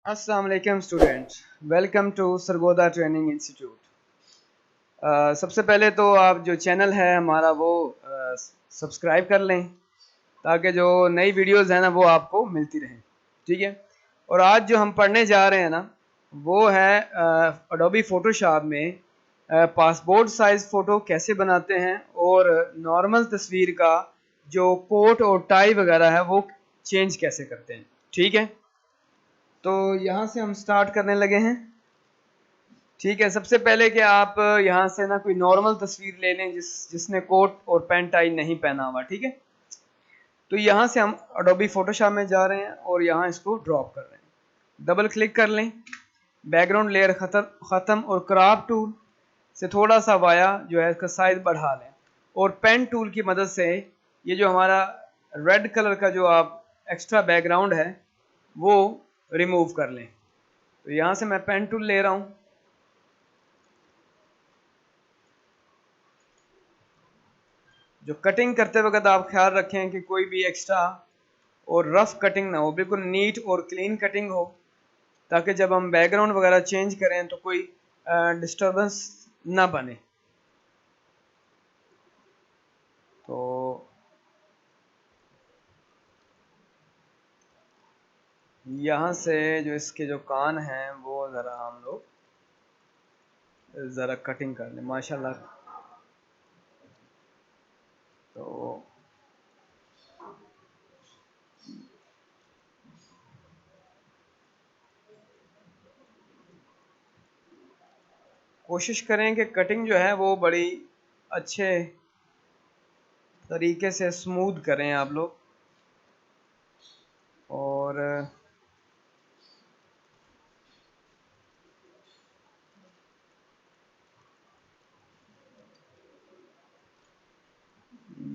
अस्सलाम वालेकुम student, welcome to Sargodha training institute. सबसे पहले तो आप जो चैनल है हमारा वो सब्सक्राइब कर लें ताकि जो नई वीडियोस हैं ना वो आपको मिलती रहें। ठीक है। और आज जो हम पढ़ने जा रहे हैं ना वो है अडोबी फ़ोटोशॉप में पासपोर्ट साइज़ फ़ोटो कैसे बनाते हैं और नॉर्मल तस्वीर का जो कोट और टाई वगैरह है वो चेंज कैसे करते हैं। ठीक है, तो यहाँ से हम स्टार्ट करने लगे हैं। ठीक है, सबसे पहले कि आप यहाँ से ना कोई नॉर्मल तस्वीर ले लें जिसने कोट और पैंट टाई नहीं पहना हुआ। ठीक है, तो यहाँ से हम अडोबी फोटोशॉप में जा रहे हैं और यहाँ इसको ड्रॉप कर रहे हैं। डबल क्लिक कर लें, बैकग्राउंड लेयर ख़त्म और क्रॉप टूल से थोड़ा सा वाया जो है इसका साइज बढ़ा लें और पेन टूल की मदद से ये जो हमारा रेड कलर का जो आप एक्स्ट्रा बैकग्राउंड है वो रिमूव कर लें। तो यहाँ से मैं पेन टूल ले रहा हूँ। जो कटिंग करते वक्त आप ख्याल रखें कि कोई भी एक्स्ट्रा और रफ कटिंग ना हो, बिल्कुल नीट और क्लीन कटिंग हो ताकि जब हम बैकग्राउंड वगैरह चेंज करें तो कोई डिस्टरबेंस ना बने। तो यहाँ से जो इसके जो कान हैं वो ज़रा हम लोग ज़रा कटिंग कर लें माशाल्लाह। तो कोशिश करें कि कटिंग जो है वो बड़ी अच्छे तरीके से स्मूथ करें आप लोग। और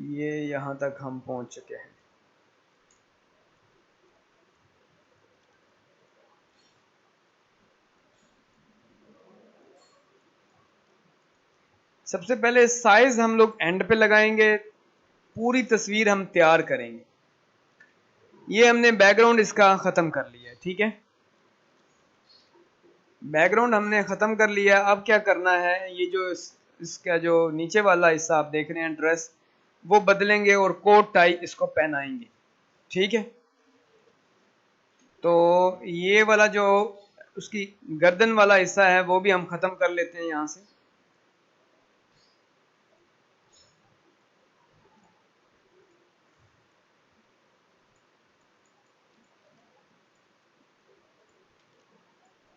ये यहाँ तक हम पहुँच चुके हैं। सबसे पहले साइज हम लोग एंड पे लगाएंगे, पूरी तस्वीर हम तैयार करेंगे। ये हमने बैकग्राउंड इसका ख़त्म कर लिया है। ठीक है, बैकग्राउंड हमने ख़त्म कर लिया। अब क्या करना है, ये जो इसका जो नीचे वाला हिस्सा आप देख रहे हैं ड्रेस वो बदलेंगे और कोट टाई इसको पहनाएंगे। ठीक है, तो ये वाला जो उसकी गर्दन वाला हिस्सा है वो भी हम ख़त्म कर लेते हैं यहाँ से।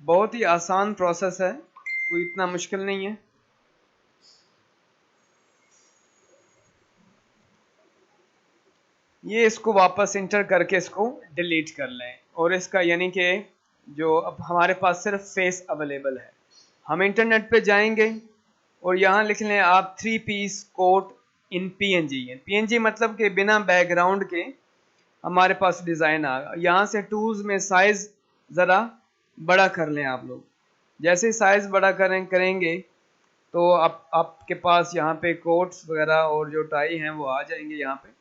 बहुत ही आसान प्रोसेस है, कोई इतना मुश्किल नहीं है। ये इसको वापस इंटर करके इसको डिलीट कर लें और इसका यानी कि जो अब हमारे पास सिर्फ फेस अवेलेबल है। हम इंटरनेट पे जाएंगे और यहाँ लिख लें आप 3 पीस कोट इन पीएनजी। पीएनजी मतलब कि बिना बैकग्राउंड के हमारे पास डिज़ाइन आ। यहाँ से टूल्स में साइज़ ज़रा बड़ा कर लें आप लोग। जैसे ही साइज़ बड़ा करेंगे तो आपके पास यहाँ पे कोट्स वगैरह और जो टाई हैं वो आ जाएंगे। यहाँ पे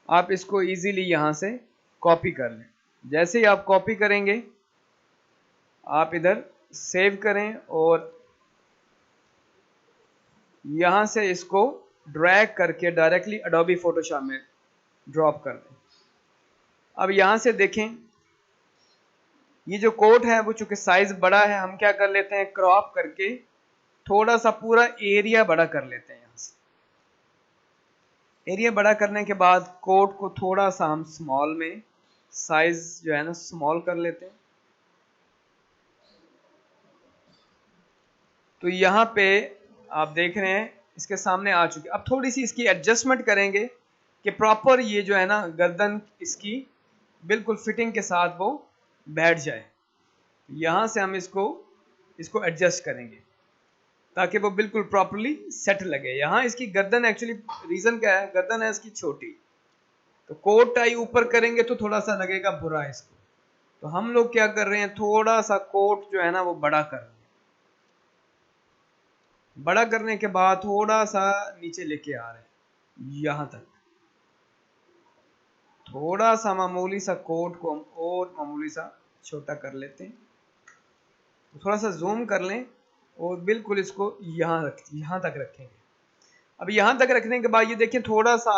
आप इसको इजीली यहाँ से कॉपी कर लें। जैसे ही आप कॉपी करेंगे आप इधर सेव करें और यहाँ से इसको ड्रैग करके डायरेक्टली अडोबी फोटोशॉप में ड्रॉप कर दें। अब यहाँ से देखें ये जो कोट है वो चूंकि साइज बड़ा है, हम क्या कर लेते हैं क्रॉप करके थोड़ा सा पूरा एरिया बड़ा कर लेते हैं। यहाँ से एरिया बड़ा करने के बाद कोट को थोड़ा सा हम स्मॉल में साइज जो है ना स्मॉल कर लेते हैं। तो यहाँ पे आप देख रहे हैं इसके सामने आ चुकी। अब थोड़ी सी इसकी एडजस्टमेंट करेंगे कि प्रॉपर ये जो है ना गर्दन इसकी बिल्कुल फिटिंग के साथ वो बैठ जाए। यहाँ से हम इसको एडजस्ट करेंगे ताकि वो बिल्कुल प्रॉपरली सेट लगे। यहाँ इसकी गर्दन एक्चुअली रीज़न क्या है, गर्दन है इसकी छोटी, तो कोट टाई ऊपर करेंगे तो थोड़ा सा लगेगा बुरा इसको। तो हम लोग क्या कर रहे हैं थोड़ा सा कोट जो है ना वो बड़ा कर रहे हैं। बड़ा करने के बाद थोड़ा सा नीचे लेके आ रहे हैं यहाँ तक। थोड़ा सा मामूली सा कोट को हम और मामूली सा छोटा कर लेते हैं, थोड़ा सा जूम कर लें और बिल्कुल इसको यहाँ तक रखेंगे। अब यहाँ तक रखने के बाद ये देखें थोड़ा सा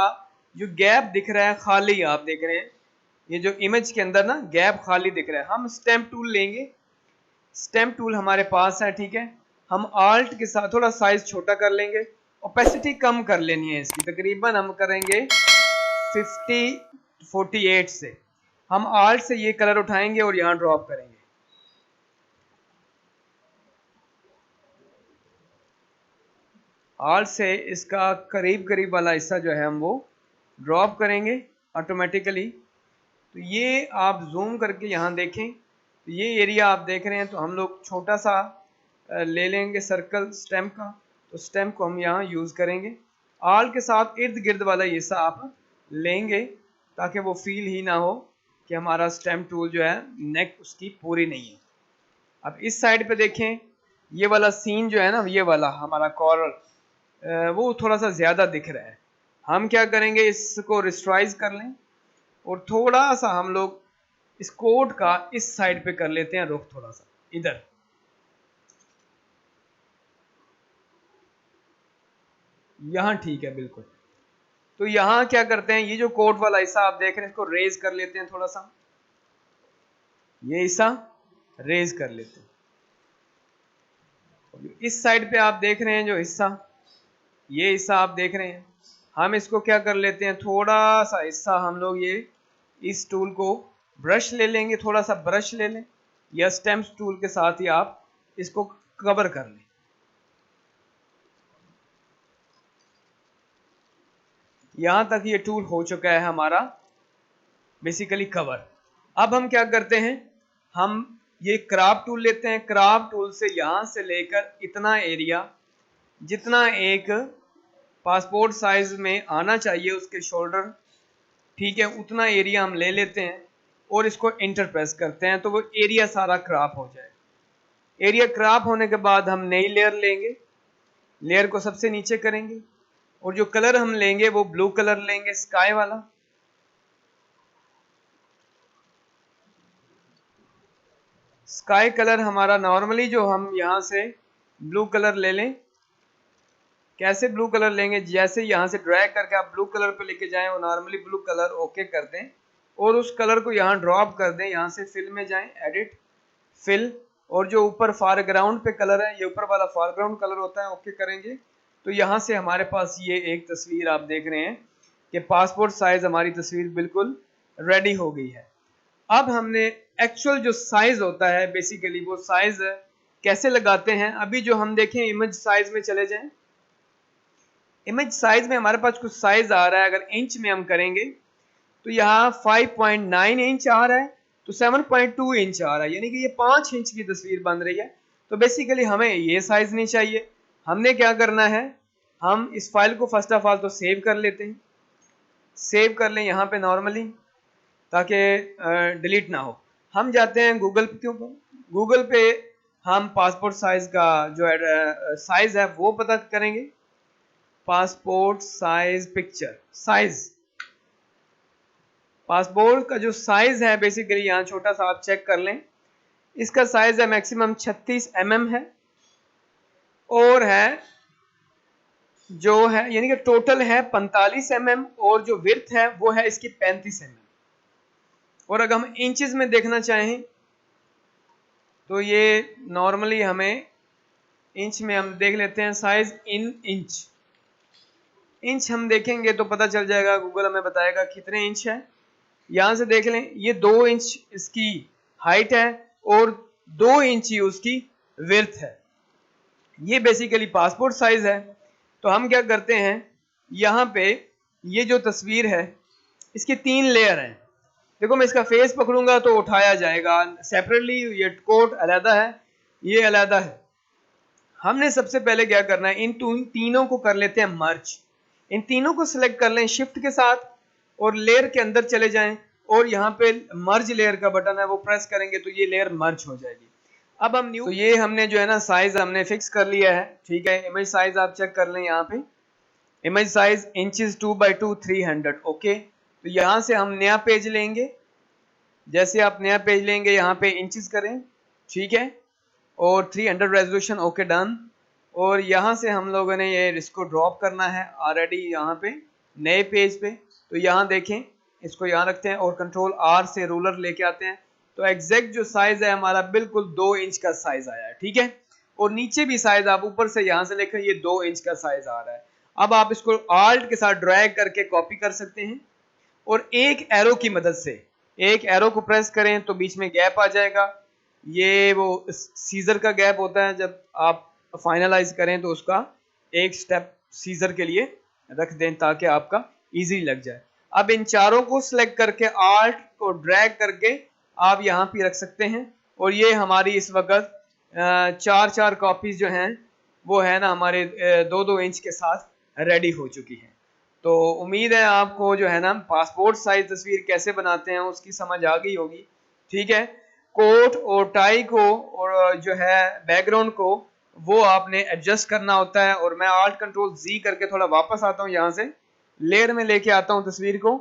जो गैप दिख रहा है खाली, आप देख रहे हैं ये जो इमेज के अंदर ना गैप खाली दिख रहा है। हम स्टैम्प टूल लेंगे, स्टैम्प टूल हमारे पास है, ठीक है। हम आल्ट के साथ थोड़ा साइज छोटा कर लेंगे, ओपेसिटी कम कर लेनी है इसकी, तकरीबन हम करेंगे 50-48 से। हम आल्ट से ये कलर उठाएंगे और यहाँ ड्रॉप करेंगे। आल्ट से इसका करीब करीब वाला हिस्सा जो है हम वो ड्रॉप करेंगे ऑटोमेटिकली। तो ये आप जूम करके यहाँ देखें तो ये एरिया आप देख रहे हैं, तो हम लोग छोटा सा ले लेंगे सर्कल स्टेम का, तो स्टेम को हम यहाँ यूज़ करेंगे। आल के साथ इर्द गिर्द वाला हिस्सा आप लेंगे ताकि वो फील ही ना हो कि हमारा स्टेम टूल जो है नेक उसकी पूरी नहीं है। अब इस साइड पे देखें, ये वाला सीन जो है ना, ये वाला हमारा कॉर्नर वो थोड़ा सा ज़्यादा दिख रहा है। हम क्या करेंगे, इसको रिस्ट्राइज कर लें और थोड़ा सा हम लोग इस कोट का इस साइड पे कर लेते हैं रुख, थोड़ा सा इधर। यहाँ ठीक है बिल्कुल। तो यहाँ क्या करते हैं, ये जो कोट वाला हिस्सा आप देख रहे हैं इसको रेज कर लेते हैं थोड़ा सा, ये हिस्सा रेज कर लेते हैं। इस साइड पे आप देख रहे हैं जो हिस्सा, ये हिस्सा आप देख रहे हैं, हम इसको क्या कर लेते हैं, थोड़ा सा हिस्सा हम लोग ये इस टूल को ब्रश ले लेंगे, थोड़ा सा ब्रश ले लें या स्टेम्स टूल के साथ ही आप इसको कवर कर लें। यहां तक ये टूल हो चुका है हमारा बेसिकली कवर। अब हम क्या करते हैं, हम ये क्राफ्ट टूल लेते हैं। क्राफ्ट टूल से यहां से लेकर इतना एरिया जितना एक पासपोर्ट साइज में आना चाहिए उसके शोल्डर, ठीक है, उतना एरिया हम ले लेते हैं और इसको इंटर प्रेस करते हैं तो वो एरिया सारा क्रॉप हो जाए। एरिया क्रॉप होने के बाद हम नई लेयर लेंगे, लेयर को सबसे नीचे करेंगे और जो कलर हम लेंगे वो ब्लू कलर लेंगे, स्काई वाला। स्काई कलर हमारा नॉर्मली जो हम यहां से ब्लू कलर ले लें। कैसे ब्लू कलर लेंगे, जैसे यहां से ड्रैग करके आप ब्लू कलर पे लेके जाएं और नॉर्मली ब्लू कलर ओके कर दें और उस कलर को यहाँ ड्रॉप कर दें। यहाँ से फिल में जाएं, एडिट फिल, और जो ऊपर फॉरग्राउंड पे कलर है, ये ऊपर वाला फॉरग्राउंड कलर होता है, ओके करेंगे तो यहाँ से हमारे पास ये एक तस्वीर आप देख रहे हैं कि पासपोर्ट साइज हमारी तस्वीर बिल्कुल रेडी हो गई है। अब हमने एक्चुअल जो साइज होता है बेसिकली वो साइज कैसे लगाते हैं, अभी जो हम देखें इमेज साइज में चले जाएं। इमेज साइज में हमारे पास कुछ साइज आ रहा है, अगर इंच में हम करेंगे तो यहाँ 5.9 इंच आ रहा है, तो 7.2 इंच आ रहा है, यानी कि ये 5 इंच की तस्वीर बन रही है। तो बेसिकली हमें ये साइज नहीं चाहिए। हमने क्या करना है, हम इस फाइल को फर्स्ट ऑफ ऑल तो सेव कर लेते हैं, सेव कर लें यहाँ पे नॉर्मली ताकि डिलीट ना हो। हम जाते हैं गूगल के ऊपर, गूगल पे हम पासपोर्ट साइज का जो साइज है वो पता करेंगे। Passport size picture size, passport का जो साइज है बेसिकली यहाँ छोटा सा आप चेक कर लें, इसका साइज है मैक्सिमम 36 mm है और है जो है यानी कि टोटल है 45 mm और जो विड्थ है वो है इसकी 35 mm। और अगर हम इंचेस में देखना चाहें तो ये नॉर्मली हमें इंच में हम देख लेते हैं, साइज इन इंच। इंच हम देखेंगे तो पता चल जाएगा, गूगल हमें बताएगा कितने इंच है। यहां से देख लें, ये 2 इंच इसकी हाइट है और 2 इंच ही उसकी विड्थ है। ये बेसिकली पासपोर्ट साइज है। तो हम क्या करते हैं, यहाँ पे ये जो तस्वीर है इसकी 3 लेयर हैं। देखो मैं इसका फेस पकड़ूंगा तो उठाया जाएगा सेपरेटली, ये कोट अलग है, ये अलग है। हमने सबसे पहले क्या करना है, इन तीनों को कर लेते हैं मर्ज। इन तीनों को सिलेक्ट कर लें शिफ्ट के साथ और लेयर के अंदर चले जाएं और यहाँ पे मर्ज लेयर का बटन है वो प्रेस करेंगे तो ये लेयर मर्ज हो जाएगी। अब हम न्यू, तो ये हमने जो है ना साइज हमने फिक्स कर लिया है, ठीक है। इमेज साइज आप चेक कर लें, यहाँ पे image size inches 2x2 300, okay. तो यहाँ से हम नया पेज लेंगे जैसे आप नया पेज लेंगे यहाँ पे इंचेस करें, ठीक है, और 300 रेजोल्यूशन, ओके डन। और यहाँ से हम लोगों ने ये इसको ड्रॉप करना है ऑलरेडी यहाँ पे नए पेज पे। तो यहाँ देखें, इसको यहाँ रखते हैं और कंट्रोल आर से रूलर लेके आते हैं, तो एग्जैक्ट जो साइज है हमारा बिल्कुल 2 इंच का साइज आया है, ठीक है। और नीचे भी साइज आप ऊपर से यहाँ से लेकर ये 2 इंच का साइज आ रहा है। अब आप इसको आल्ट के साथ ड्रैग करके कॉपी कर सकते हैं और एक एरो की मदद से, एक एरो को प्रेस करें तो बीच में गैप आ जाएगा। ये वो सीजर का गैप होता है, जब आप फाइनलाइज करें तो उसका एक स्टेप सीजर के लिए रख दें ताकि आपका इजी लग जाए। अब इन चारों को सिलेक्ट करके आल्ट को ड्रैग करके आप यहाँ पे रख सकते हैं और ये हमारी इस वक्त 4 कॉपीज जो हैं वो है ना हमारे 2-2 इंच के साथ रेडी हो चुकी हैं। तो उम्मीद है आपको जो है ना पासपोर्ट साइज तस्वीर कैसे बनाते हैं उसकी समझ आ गई होगी, ठीक है। कोट और टाई को और जो है बैकग्राउंड को वो आपने एडजस्ट करना होता है। और मैं आल्ट कंट्रोल जी करके थोड़ा वापस आता हूँ, यहाँ से लेयर में लेके आता हूँ तस्वीर को।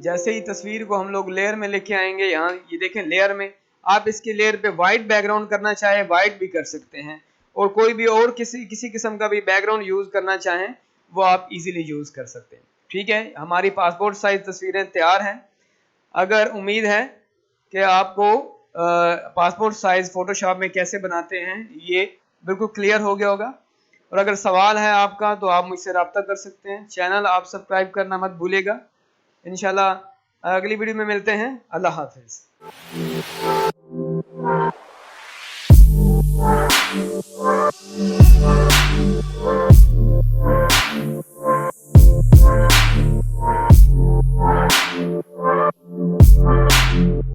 जैसे ही तस्वीर को हम लोग लेयर में लेके आएंगे, यहाँ ये देखें लेयर में, आप इसके लेयर पे वाइट बैकग्राउंड करना चाहे वाइट भी कर सकते हैं, और कोई भी और किसी किस्म का भी बैकग्राउंड यूज करना चाहें वो आप इजीली यूज कर सकते हैं, ठीक है। हमारी पासपोर्ट साइज तस्वीरें तैयार हैं। अगर उम्मीद है कि आपको पासपोर्ट साइज फोटोशॉप में कैसे बनाते हैं ये बिल्कुल क्लियर हो गया होगा। और अगर सवाल है आपका तो आप मुझसे रब्ता कर सकते हैं। चैनल आप सब्सक्राइब करना मत भूलिएगा। इंशाल्लाह अगली वीडियो में मिलते हैं। अल्लाह हाफिज।